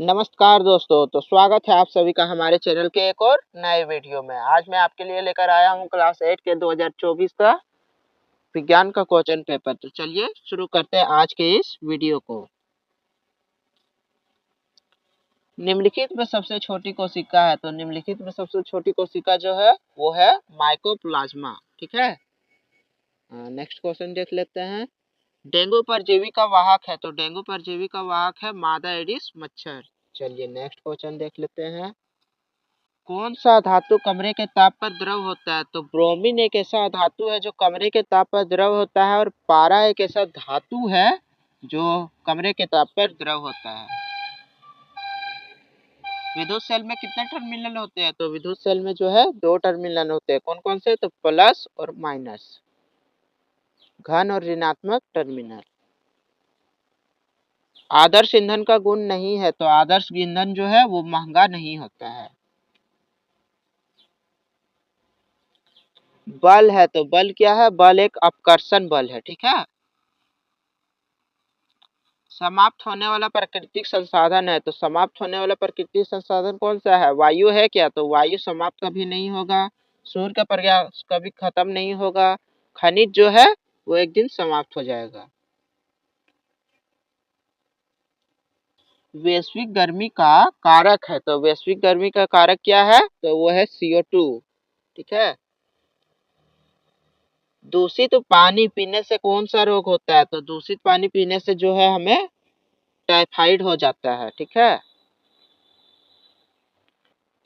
नमस्कार दोस्तों, तो स्वागत है आप सभी का हमारे चैनल के एक और नए वीडियो में। आज मैं आपके लिए लेकर आया हूं क्लास 8 के 2024 का विज्ञान का क्वेश्चन पेपर। तो चलिए शुरू करते हैं आज के इस वीडियो को। निम्नलिखित में सबसे छोटी कोशिका है, तो निम्नलिखित में सबसे छोटी कोशिका जो है वो है माइकोप्लाज्मा। ठीक है, नेक्स्ट क्वेश्चन देख लेते हैं। डेंगू परजीवी का वाहक है, तो डेंगू परजीवी का वाहक है मादा एडिस मच्छर। चलिए नेक्स्ट क्वेश्चन देख लेते हैं। कौन सा धातु कमरे के ताप पर द्रव होता है, तो ब्रोमीन एक ऐसा धातु है जो कमरे के ताप पर द्रव होता है, और पारा एक ऐसा धातु है जो कमरे के ताप पर द्रव होता है। विद्युत सेल में कितने टर्मिनल होते हैं, तो विद्युत सेल में जो है 2 टर्मिनल होते हैं। कौन कौन से, तो प्लस और माइनस, घन और ऋणात्मक टर्मिनल। आदर्श ईंधन का गुण नहीं है, तो आदर्श ईंधन जो है वो महंगा नहीं होता है। बल है, तो बल क्या है, बल एक अपकर्षण बल है। ठीक है, समाप्त होने वाला प्राकृतिक संसाधन है, तो समाप्त होने वाला प्राकृतिक संसाधन कौन सा है, वायु है क्या, तो वायु समाप्त कभी नहीं होगा। सूर्य का प्रकाश कभी खत्म नहीं होगा। खनिज जो है वो एक दिन समाप्त हो जाएगा। वैश्विक गर्मी का कारक है, तो वैश्विक गर्मी का कारक क्या है, तो वो है CO2। ठीक है, दूषित पानी पीने से कौन सा रोग होता है, तो दूषित पानी पीने से जो है हमें टाइफाइड हो जाता है। ठीक है,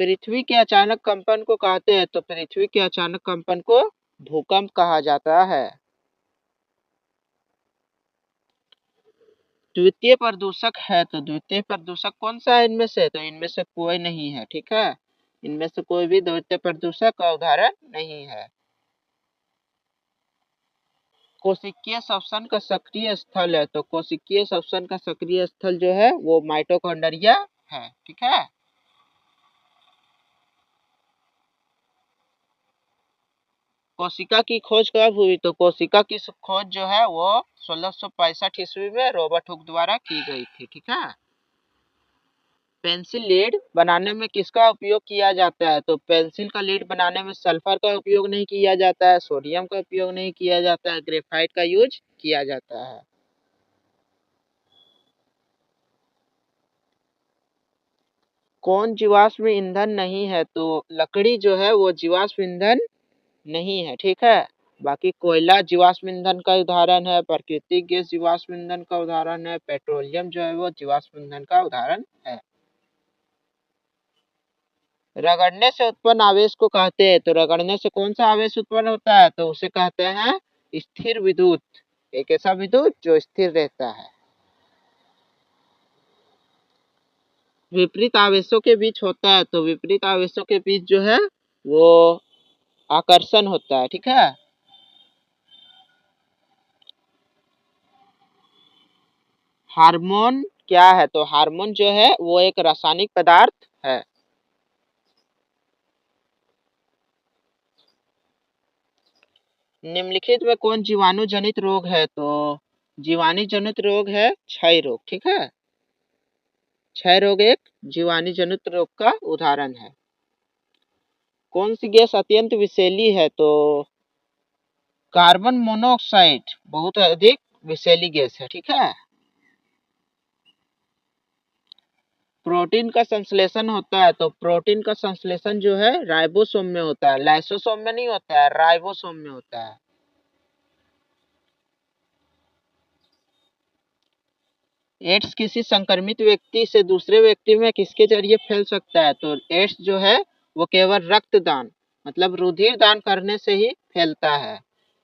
पृथ्वी के अचानक कंपन को कहते हैं, तो पृथ्वी के अचानक कंपन को भूकंप कहा जाता है। द्वितीय प्रदूषक है, तो द्वितीय प्रदूषक कौन सा है इनमें से, तो इनमें से कोई नहीं है। ठीक है, इनमें से कोई भी द्वितीय प्रदूषक का उदाहरण नहीं है। कोशिकीय श्वसन का सक्रिय स्थल है, तो कोशिकीय श्वसन का सक्रिय स्थल जो है वो माइटोकॉन्ड्रिया है। ठीक है, कोशिका की खोज कब हुई, तो कोशिका की खोज जो है वो 1665 ईस्वी में रॉबर्ट हुक द्वारा की गई थी। ठीक है, पेंसिल लीड बनाने में किसका उपयोग किया जाता है, तो पेंसिल का लीड बनाने में सल्फर का उपयोग नहीं किया जाता है, सोडियम का उपयोग नहीं किया जाता है, ग्रेफाइट का यूज किया जाता है। कौन जीवाश्म ईंधन नहीं है, तो लकड़ी जो है वो जीवाश्म ईंधन नहीं है। ठीक है, बाकी कोयला जीवाश्म ईंधन का उदाहरण है, प्राकृतिक गैस जीवाश्म ईंधन का उदाहरण है, पेट्रोलियम जो है वो जीवाश्म ईंधन का उदाहरण है। रगड़ने से उत्पन्न आवेश को कहते हैं, तो रगड़ने से कौन सा आवेश उत्पन्न होता है, तो उसे कहते हैं स्थिर विद्युत। एक ऐसा विद्युत जो स्थिर रहता है। विपरीत आवेशों के बीच होता है, तो विपरीत आवेशों के बीच जो है वो आकर्षण होता है। ठीक है, हार्मोन क्या है, तो हार्मोन जो है वो एक रासायनिक पदार्थ है। निम्नलिखित में कौन जीवाणु जनित रोग है, तो जीवाणु जनित रोग है क्षय रोग। ठीक है, क्षय रोग एक जीवाणु जनित रोग का उदाहरण है। कौन सी गैस अत्यंत विषैली है, तो कार्बन मोनोऑक्साइड बहुत अधिक विषैली गैस है। ठीक है, प्रोटीन का संश्लेषण होता है, तो प्रोटीन का संश्लेषण जो है राइबोसोम में होता है, लाइसोसोम में नहीं होता है, राइबोसोम में होता है। एड्स किसी संक्रमित व्यक्ति से दूसरे व्यक्ति में किसके जरिए फैल सकता है, तो एड्स जो है वो केवल रक्तदान मतलब रुधिर दान करने से ही फैलता है।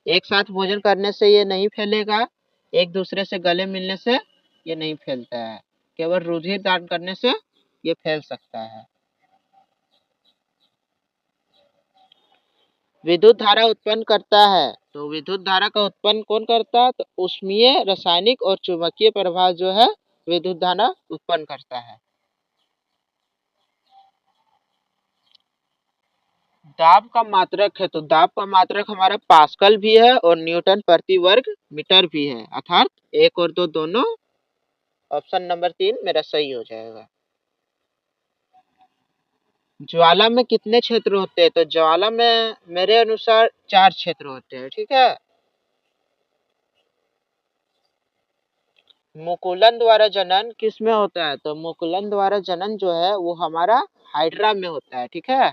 एक साथ भोजन करने से ये नहीं फैलेगा, एक दूसरे से गले मिलने से ये नहीं फैलता है, केवल रुधिर दान करने से ये फैल सकता है। विद्युत धारा उत्पन्न करता है, तो विद्युत धारा का उत्पन्न कौन करता है, तो ऊष्मीय रासायनिक और चुंबकीय प्रभाव जो है विद्युत धारा उत्पन्न करता है। दाब का मात्रक है, तो दाब का मात्रक हमारा पास्कल भी है और न्यूटन प्रति वर्ग मीटर भी है, अर्थात 1 और 2 दोनों। ऑप्शन नंबर 3 मेरा सही हो जाएगा। ज्वाला में कितने क्षेत्र होते हैं? तो ज्वाला में मेरे अनुसार 4 क्षेत्र होते हैं, ठीक है। मुकुलन द्वारा जनन किस में होता है? तो मुकुलन द्वारा जनन जो है वो हमारा हाइड्रा में होता है, ठीक है।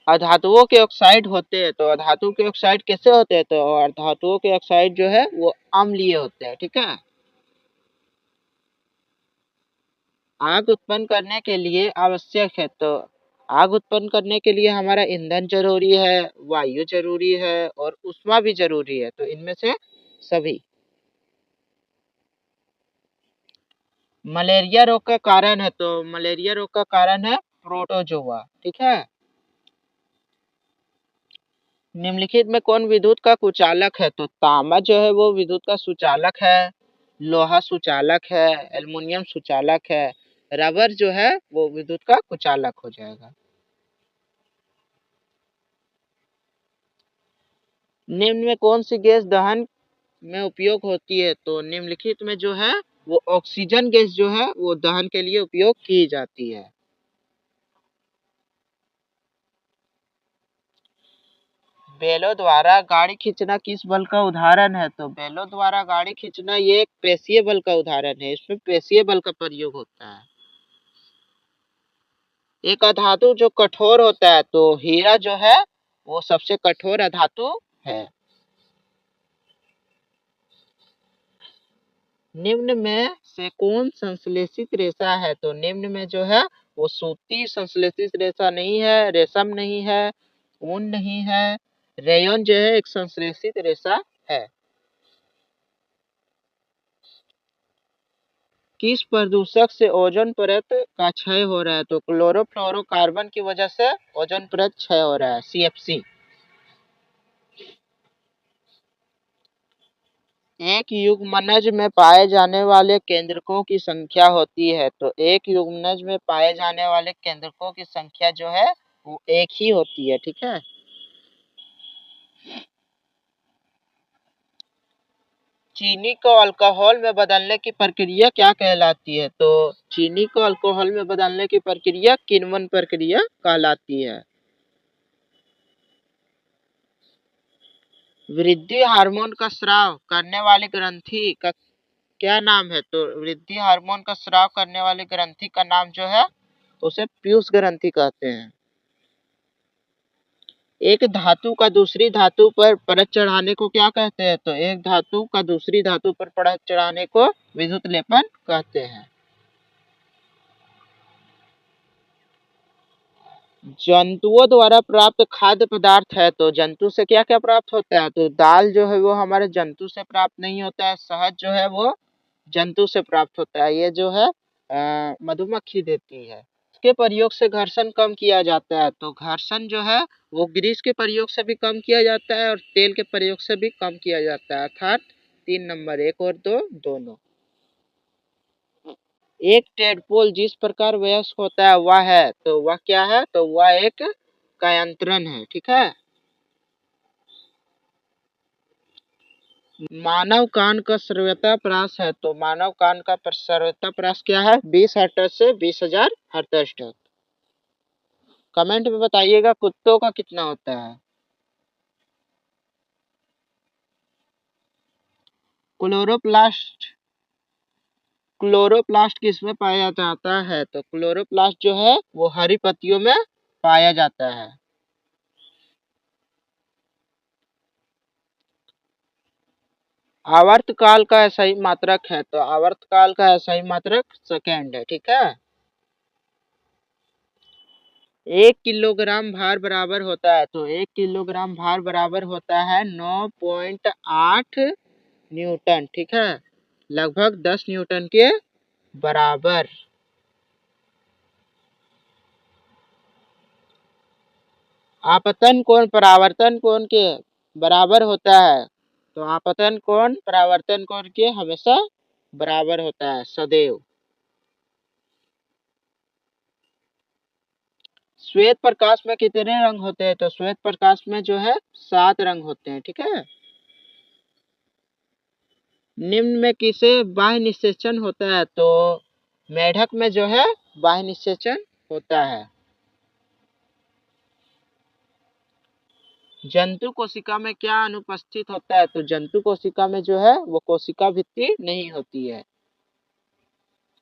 अधातुओं के ऑक्साइड होते हैं, तो अधातु के ऑक्साइड कैसे होते हैं? तो अधातुओं के ऑक्साइड जो है वो अम्लीय होते हैं, ठीक है। आग उत्पन्न करने के लिए आवश्यक है, तो आग उत्पन्न करने के लिए हमारा ईंधन जरूरी है, वायु जरूरी है और ऊष्मा भी जरूरी है, तो इनमें से सभी। मलेरिया रोग का कारण है, तो मलेरिया रोग का कारण है प्रोटोजोआ, ठीक है। निम्नलिखित में कौन विद्युत का कुचालक है? तो तांबा जो है वो विद्युत का सुचालक है, लोहा सुचालक है, एल्युमिनियम सुचालक है, रबर जो है वो विद्युत का कुचालक हो जाएगा। निम्न में कौन सी गैस दहन में उपयोग होती है? तो निम्नलिखित में जो है वो ऑक्सीजन गैस जो है वो दहन के लिए उपयोग की जाती है। बैलों द्वारा गाड़ी खींचना किस बल का उदाहरण है? तो बैलों द्वारा गाड़ी खींचना ये एक पेशीय बल का उदाहरण है, इसमें पेशीय बल का प्रयोग होता है। एक अधातु जो कठोर होता है, तो हीरा जो है वो सबसे कठोर अधातु है। निम्न में से कौन संश्लेषित रेशा है? तो निम्न में जो है वो सूती संश्लेषित रेशा नहीं है, रेशम नहीं है, ऊन नहीं है। रेयन जो है एक संश्लेषित रेशा है। किस प्रदूषक से ओजोन परत का क्षय हो रहा है? तो क्लोरोफ्लोरोकार्बन की वजह से ओजोन परत क्षय हो रहा है, CFC। एक युग्मनज में पाए जाने वाले केंद्रकों की संख्या होती है, तो एक युग्मनज में पाए जाने वाले केंद्रकों की संख्या जो है वो एक ही होती है, ठीक है। चीनी को अल्कोहल में बदलने की प्रक्रिया क्या कहलाती है? तो चीनी को अल्कोहल में बदलने की प्रक्रिया किण्वन प्रक्रिया कहलाती है। वृद्धि हार्मोन का स्राव करने वाली ग्रंथि का क्या नाम है? तो वृद्धि हार्मोन का स्राव करने वाली ग्रंथि का नाम जो है उसे पीयूष ग्रंथि कहते हैं। एक धातु का दूसरी धातु पर परत चढ़ाने को क्या कहते हैं? तो एक धातु का दूसरी धातु पर परत चढ़ाने को विद्युत लेपन कहते हैं। जंतुओं द्वारा प्राप्त खाद्य पदार्थ है, तो जंतु से क्या क्या प्राप्त होता है? तो दाल जो है वो हमारे जंतु से प्राप्त नहीं होता है, शहद जो है वो जंतु से प्राप्त होता है, ये जो है मधुमक्खी देती है। के प्रयोग से घर्षण कम किया जाता है? तो घर्षण जो है वो ग्रीस के प्रयोग से भी कम किया जाता है और तेल के प्रयोग से भी कम किया जाता है, अर्थात 3 नंबर 1 और 2 दोनों। एक टेडपोल जिस प्रकार वयस्क होता है वह है, तो वह क्या है? तो वह एक कायांतरण है, ठीक है। मानव कान का सर्वोत्तम प्रास है, तो मानव कान का सर्वोत्तम प्रास क्या है? 20 हर्ट्ज से 20,000 हर्ट्ज तक। कमेंट में बताइएगा कुत्तों का कितना होता है। क्लोरोप्लास्ट क्लोरोप्लास्ट किसमें पाया जाता है? तो क्लोरोप्लास्ट जो है वो हरी पत्तियों में पाया जाता है। आवर्तकाल का सही मात्रक है, तो आवर्तकाल का सही मात्रक सेकेंड है, ठीक है। 1 किलोग्राम भार बराबर होता है, तो 1 किलोग्राम भार बराबर होता है 9.8 न्यूटन, ठीक है, लगभग 10 न्यूटन के बराबर। आपतन कोण परावर्तन कोण के बराबर होता है, तो आपतन कोण परावर्तन कोण के हमेशा बराबर होता है, सदैव। श्वेत प्रकाश में कितने रंग होते हैं? तो श्वेत प्रकाश में जो है 7 रंग होते हैं, ठीक है। निम्न में किसे बाह्य निषेचन होता है? तो मेढक में जो है बाह्य निषेचन होता है। जंतु कोशिका में क्या अनुपस्थित होता है? तो जंतु कोशिका में जो है वो कोशिका भित्ति नहीं होती है।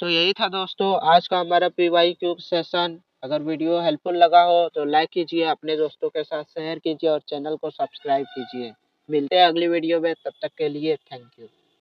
तो यही था दोस्तों आज का हमारा पीवाई क्यूब सेशन। अगर वीडियो हेल्पफुल लगा हो तो लाइक कीजिए, अपने दोस्तों के साथ शेयर कीजिए और चैनल को सब्सक्राइब कीजिए। मिलते हैं अगली वीडियो में, तब तक के लिए थैंक यू।